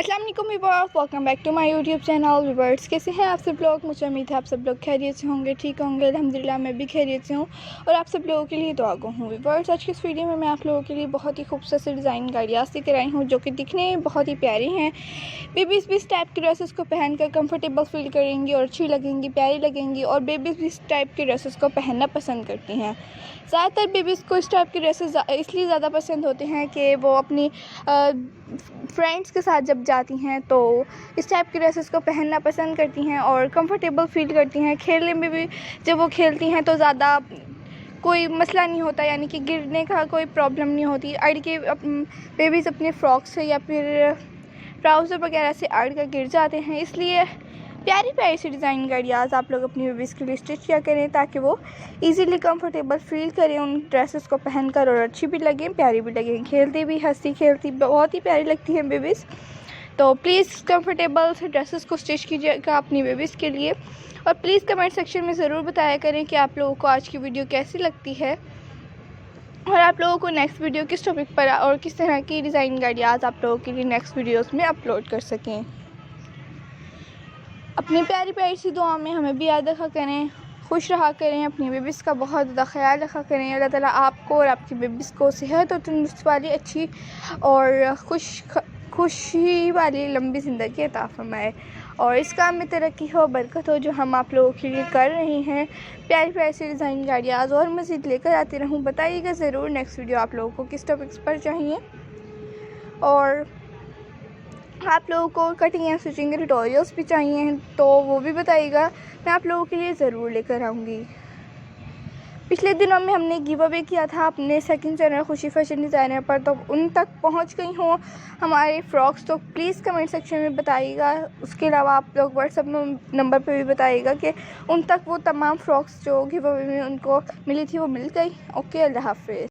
अस्सलाम वालेकुम viewers, welcome back to my YouTube channel. Viewers, कैसे हैं आप सब लोग? मुझे उम्मीद है आप सब लोग खैरियत से होंगे, ठीक होंगे। अल्हम्दुलिल्लाह मैं भी खैरियत से हूँ और आप सब लोगों के लिए दुआ गो हूँ। व्यूअर्स, आज की इस वीडियो में मैं आप लोगों के लिए बहुत ही खूबसूरत से डिज़ाइन गाड़ियाँ लेकर आई हूँ जो कि दिखने में बहुत ही प्यारी हैं। बेबीज़ भी इस टाइप के ड्रेसेस को पहनकर कंफर्टेबल फील करेंगी और अच्छी लगेंगी, प्यारी लगेंगी। और बेबीज़ भी इस टाइप के ड्रेसेस को पहनना पसंद करती हैं। ज़्यादातर बेबीज़ को इस टाइप के ड्रेसेस इसलिए ज़्यादा पसंद होते हैं कि वो अपनी फ्रेंड्स के साथ जब जाती हैं तो इस टाइप के ड्रेसेस को पहनना पसंद करती हैं और कंफर्टेबल फील करती हैं। खेलने में भी जब वो खेलती हैं तो ज़्यादा कोई मसला नहीं होता, यानी कि गिरने का कोई प्रॉब्लम नहीं होती। अड़ के बेबीज़ अपने फ्रॉक से या फिर ट्राउज़र वगैरह से अड़ कर गिर जाते हैं। इसलिए प्यारी प्यारी सी डिज़ाइन गाड़ियाँ आप लोग अपनी बेबीज़ के लिए स्टिच किया करें ताकि वो इजीली कंफर्टेबल फील करें उन ड्रेसेस को पहनकर और अच्छी भी लगें, प्यारी भी लगें। खेलती भी, हंसती खेलती बहुत ही प्यारी लगती हैं बेबीज़। तो प्लीज़ कंफर्टेबल से ड्रेसेस को स्टिच कीजिएगा अपनी बेबीज़ के लिए। और प्लीज़ कमेंट सेक्शन में ज़रूर बताया करें कि आप लोगों को आज की वीडियो कैसी लगती है और आप लोगों को नेक्स्ट वीडियो किस टॉपिक पर और किस तरह की डिज़ाइन गाड़ियाँ आप लोगों के लिए नेक्स्ट वीडियोस में अपलोड कर सकें। अपनी प्यारी प्यारी सी दुआ में हमें भी याद रखा करें, खुश रहा करें, अपनी बेबीज़ का बहुत ज़्यादा ख्याल रखा करें। अल्लाह ताला आपको और आपकी बेबीज़ को सेहत और तंदुरुस्ती वाली अच्छी और खुशी वाली लंबी ज़िंदगी अता फरमाए और इस काम में तरक्की हो, बरकत हो जो हम आप लोगों के लिए कर रहे हैं। प्यारी प्यारी सी डिज़ाइन गाड़ियाँ और मज़ीद लेकर आती रहूँ। बताइएगा ज़रूर नेक्स्ट वीडियो आप लोगों को किस टॉपिक्स पर चाहिए और आप लोगों को कटिंग एंड स्टिचिंग के ट्यूटोरियल्स भी चाहिए तो वो भी बताइएगा, मैं आप लोगों के लिए ज़रूर लेकर आऊँगी। पिछले दिनों में हमने गिव अवे किया था अपने सेकंड चैनल खुशी फैशन डिज़ाइनर पर, तो उन तक पहुंच गई हों हमारे फ्रॉक्स, तो प्लीज़ कमेंट सेक्शन में बताइएगा। उसके अलावा आप लोग व्हाट्सएप नंबर पे भी बताइएगा कि उन तक वो तमाम फ्रॉक्स जो गिव अवे में उनको मिली थी वो मिल गई। ओके, अल्लाह हाफ़िज़।